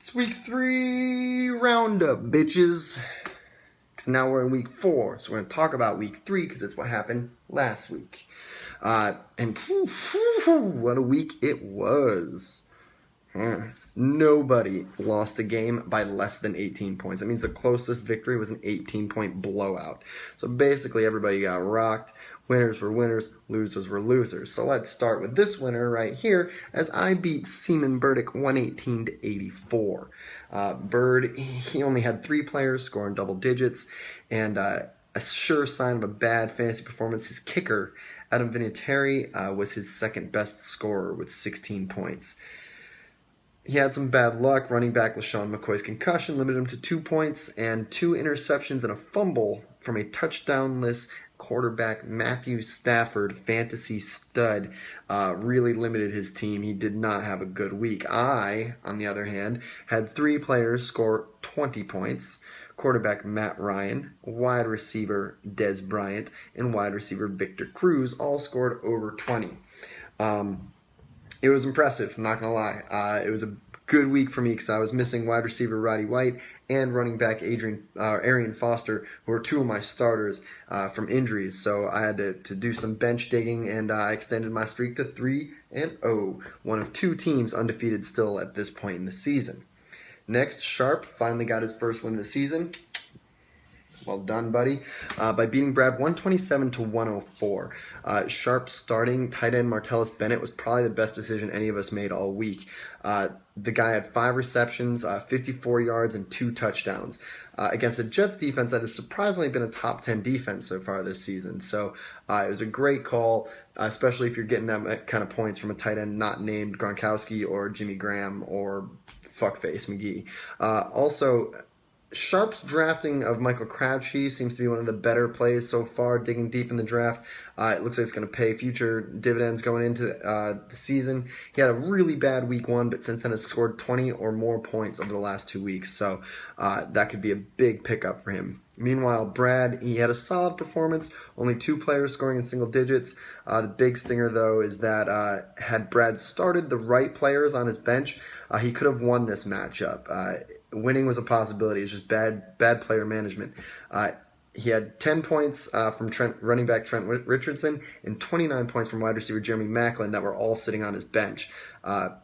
It's week 3 roundup, bitches. Because now we're in week 4, so we're going to talk about week 3 because it's what happened last week. And what a week it was. Nobody lost a game by less than 18 points. That means the closest victory was an 18-point blowout. So basically everybody got rocked. Winners were winners, losers were losers. So let's start with this winner right here as I beat Seaman Burdick 118 to 84. Bird, he only had 3 players scoring double digits, and a sure sign of a bad fantasy performance, his kicker, Adam Vinatieri, was his second best scorer with 16 points. He had some bad luck. Running back LaShawn McCoy's concussion limited him to 2 points, and 2 interceptions and a fumble from a touchdownless quarterback Matthew Stafford, fantasy stud, really limited his team. He did not have a good week. I, on the other hand, had 3 players score 20 points. Quarterback Matt Ryan, wide receiver Dez Bryant, and wide receiver Victor Cruz all scored over 20. It was impressive, I'm not going to lie. It was a good week for me because I was missing wide receiver Roddy White and running back Arian Foster, who are 2 of my starters from injuries. So I had to do some bench digging, and I extended my streak to 3-0, one of 2 teams undefeated still at this point in the season. Next, Sharp finally got his first win of the season. Well done, buddy. By beating Brad 127 to 104. Sharp starting tight end Martellus Bennett was probably the best decision any of us made all week. The guy had 5 receptions, 54 yards, and 2 touchdowns against a Jets defense that has surprisingly been a top 10 defense so far this season. So it was a great call, especially if you're getting that kind of points from a tight end not named Gronkowski or Jimmy Graham or fuckface McGee. Also, Sharp's drafting of Michael Crabtree seems to be one of the better plays so far, digging deep in the draft. It looks like it's going to pay future dividends going into the season. He had a really bad week 1, but since then has scored 20 or more points over the last 2 weeks, so that could be a big pickup for him. Meanwhile, Brad, he had a solid performance, only 2 players scoring in single digits. The big stinger, though, is that had Brad started the right players on his bench, he could have won this matchup. Winning was a possibility. It's just bad player management. He had 10 points from running back Trent Richardson and 29 points from wide receiver Jeremy Maclin that were all sitting on his bench.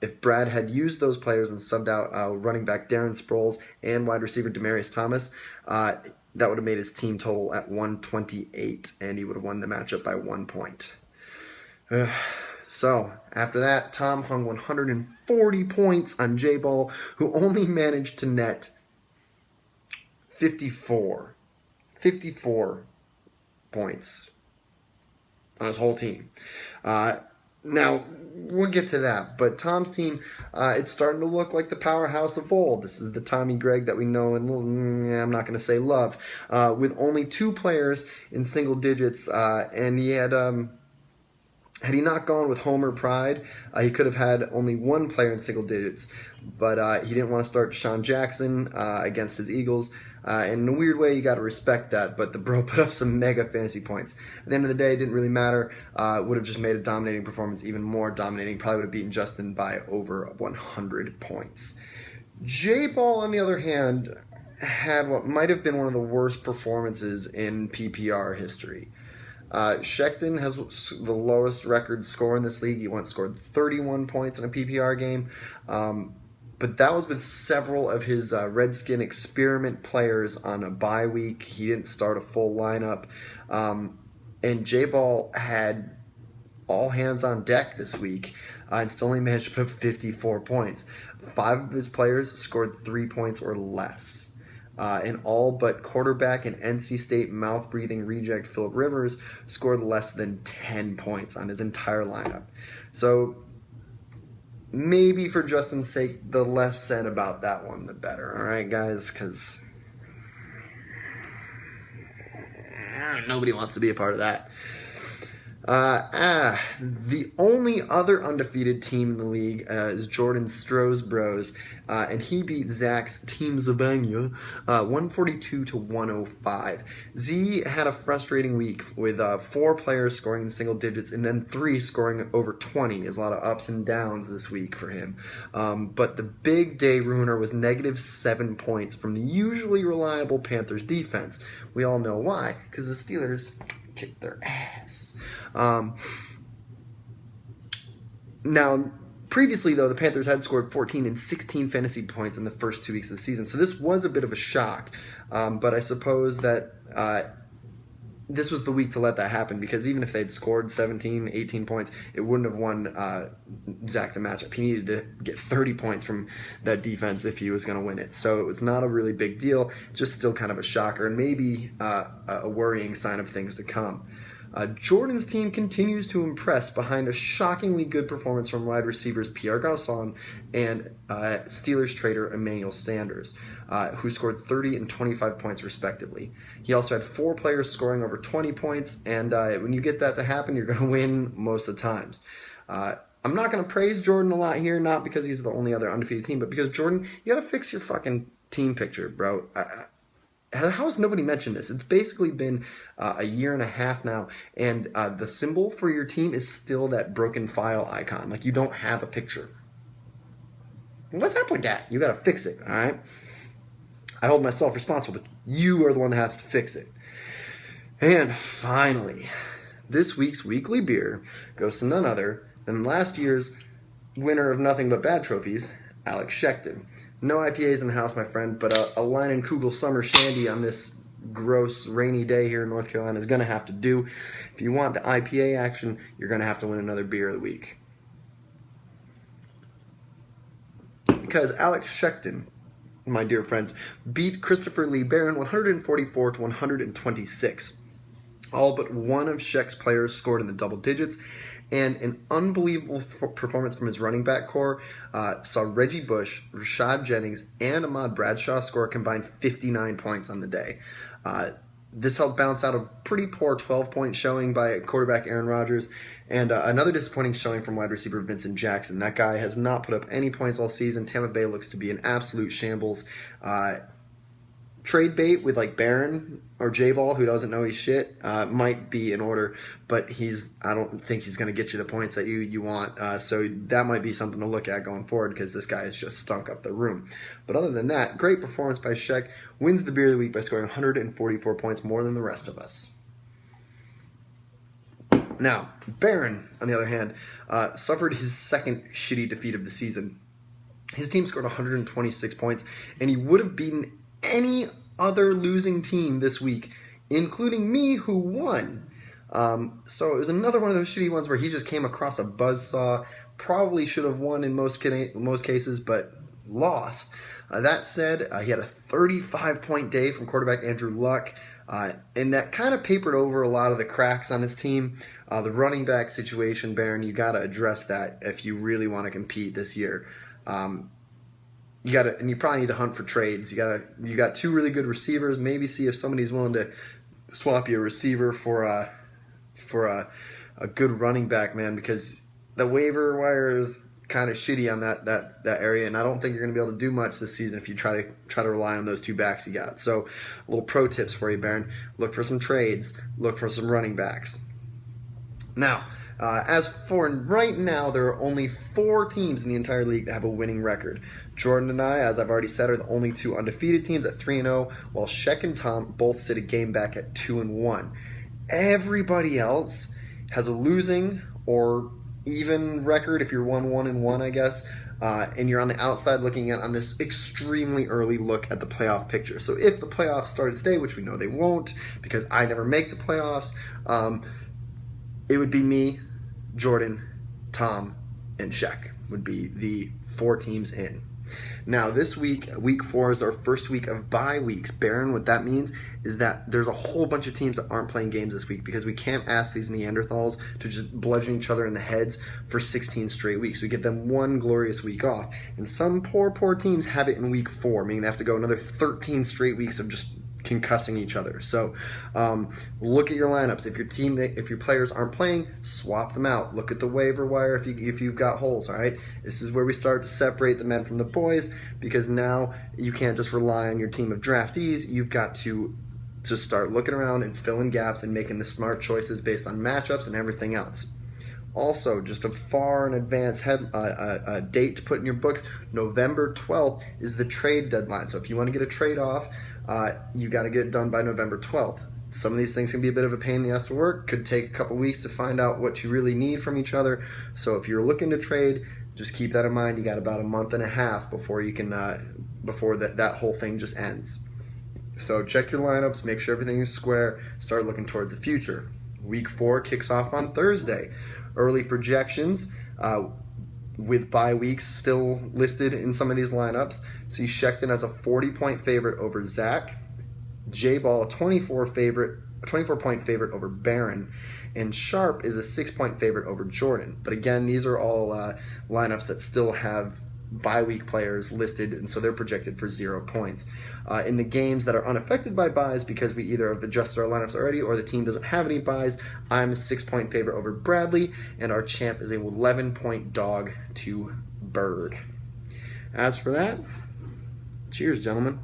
If Brad had used those players and subbed out running back Darren Sproles and wide receiver Demaryius Thomas, that would have made his team total at 128, and he would have won the matchup by 1 point. So, after that, Tom hung 140 points on J-Ball, who only managed to net 54 points on his whole team. Now, we'll get to that, but Tom's team, it's starting to look like the powerhouse of old. This is the Tommy Gregg that we know and, I'm not going to say love, with only 2 players in single digits, and he had he not gone with Homer Pride, he could have had only 1 player in single digits, but he didn't want to start Deshaun Jackson against his Eagles. And in a weird way, you got to respect that, but the bro put up some mega fantasy points. At the end of the day, it didn't really matter. Would have just made a dominating performance even more dominating. Probably would have beaten Justin by over 100 points. J-Ball, on the other hand, had what might have been one of the worst performances in PPR history. Sheckton has the lowest record score in this league. He once scored 31 points in a PPR game. But that was with several of his Redskin experiment players on a bye week. He didn't start a full lineup. And J-Ball had all hands on deck this week and still only managed to put up 54 points. 5 of his players scored 3 points or less. And all but quarterback and NC State mouth-breathing reject Phillip Rivers scored less than 10 points on his entire lineup. So maybe for Justin's sake, the less said about that one, the better. All right, guys? Because nobody wants to be a part of that. The only other undefeated team in the league is Jordan Stroh's Bros, and he beat Zach's Team Zabania 142 to 105. Z had a frustrating week with 4 players scoring in single digits and then 3 scoring over 20. There's a lot of ups and downs this week for him. But the big day ruiner was -7 points from the usually reliable Panthers defense. We all know why, because the Steelers kicked their ass. Now, previously, though, the Panthers had scored 14 and 16 fantasy points in the first 2 weeks of the season, so this was a bit of a shock. But I suppose that this was the week to let that happen, because even if they'd scored 17, 18 points, it wouldn't have won Zach the matchup. He needed to get 30 points from that defense if he was going to win it. So it was not a really big deal, just still kind of a shocker, and maybe a worrying sign of things to come. Jordan's team continues to impress behind a shockingly good performance from wide receivers Pierre Garçon and Steelers trader Emmanuel Sanders, who scored 30 and 25 points respectively. He also had 4 players scoring over 20 points, and when you get that to happen, you're going to win most of the times. I'm not going to praise Jordan a lot here, not because he's the only other undefeated team, but because Jordan, you got to fix your fucking team picture, bro. How has nobody mentioned this? It's basically been a year and a half now, and the symbol for your team is still that broken file icon. Like, you don't have a picture. What's up with that? You got to fix it, all right? I hold myself responsible, but you are the one that has to fix it. And finally, this week's weekly beer goes to none other than last year's winner of nothing but bad trophies, Alex Sheckton. No IPAs in the house, my friend, but a Leinenkugel Summer Shandy on this gross rainy day here in North Carolina is going to have to do. If you want the IPA action, you're going to have to win another beer of the week. Because Alex Sheckton, my dear friends, beat Christopher Lee Barron 144 to 126. All but one of Sheck's players scored in the double digits, and an unbelievable performance from his running back core saw Reggie Bush, Rashad Jennings, and Ahmad Bradshaw score a combined 59 points on the day. This helped bounce out a pretty poor 12-point showing by quarterback Aaron Rodgers, and another disappointing showing from wide receiver Vincent Jackson. That guy has not put up any points all season. Tampa Bay looks to be an absolute shambles. Trade bait with like Barron or J-Ball, who doesn't know his shit, might be in order, but I don't think he's going to get you the points that you want. So that might be something to look at going forward, because this guy has just stunk up the room. But other than that, great performance by Sheck. Wins the beer of the week by scoring 144 points, more than the rest of us. Now, Barron, on the other hand, suffered his second shitty defeat of the season. His team scored 126 points, and he would have beaten any other losing team this week, including me, who won. So it was another one of those shitty ones where he just came across a buzzsaw. Probably should have won in most cases, but lost. That said, he had a 35-point day from quarterback Andrew Luck, and that kind of papered over a lot of the cracks on his team. The running back situation, Barron, you got to address that if you really want to compete this year. You probably need to hunt for trades. You got 2 really good receivers. Maybe see if somebody's willing to swap you a receiver for a good running back, man, because the waiver wire is kind of shitty on that area, and I don't think you're going to be able to do much this season if you try to rely on those 2 backs you got. So, little pro tips for you, Barron: look for some trades, look for some running backs. Now, as for right now, there are only 4 teams in the entire league that have a winning record. Jordan and I, as I've already said, are the only 2 undefeated teams at 3-0, while Sheck and Tom both sit a game back at 2-1. Everybody else has a losing or even record if you're 1-1-1, I guess, and you're on the outside looking at on this extremely early look at the playoff picture. So if the playoffs started today, which we know they won't because I never make the playoffs, it would be me, Jordan, Tom, and Sheck would be the 4 teams in. Now, this week, week 4 is our first week of bye weeks. Barron, what that means is that there's a whole bunch of teams that aren't playing games this week because we can't ask these Neanderthals to just bludgeon each other in the heads for 16 straight weeks. We give them one glorious week off. And some poor teams have it in week 4, meaning they have to go another 13 straight weeks of just concussing each other. So look at your lineups. If your players aren't playing, swap them out. Look at the waiver wire if you've got holes. All right, this is where we start to separate the men from the boys, because now you can't just rely on your team of draftees. You've got to start looking around and filling gaps and making the smart choices based on matchups and everything else. Also, just a far in advance date to put in your books, November 12th is the trade deadline. So if you want to get a trade off, you got to get it done by November 12th. Some of these things can be a bit of a pain in the ass to work. Could take a couple weeks to find out what you really need from each other. So if you're looking to trade, just keep that in mind. You got about a month and a half before you can before that whole thing just ends. So check your lineups, make sure everything is square, start looking towards the future. Week 4 kicks off on Thursday. Early projections with bye weeks still listed in some of these lineups. See Sheckton as a 40-point favorite over Zach. J-Ball a 24-point favorite over Barron. And Sharp is a 6-point favorite over Jordan. But again, these are all lineups that still have bye week players listed, and so they're projected for 0 points. In the games that are unaffected by buys, because we either have adjusted our lineups already or the team doesn't have any buys, I'm a 6-point favorite over Bradley, and our champ is a 11-point dog to Bird. As for that, cheers, gentlemen.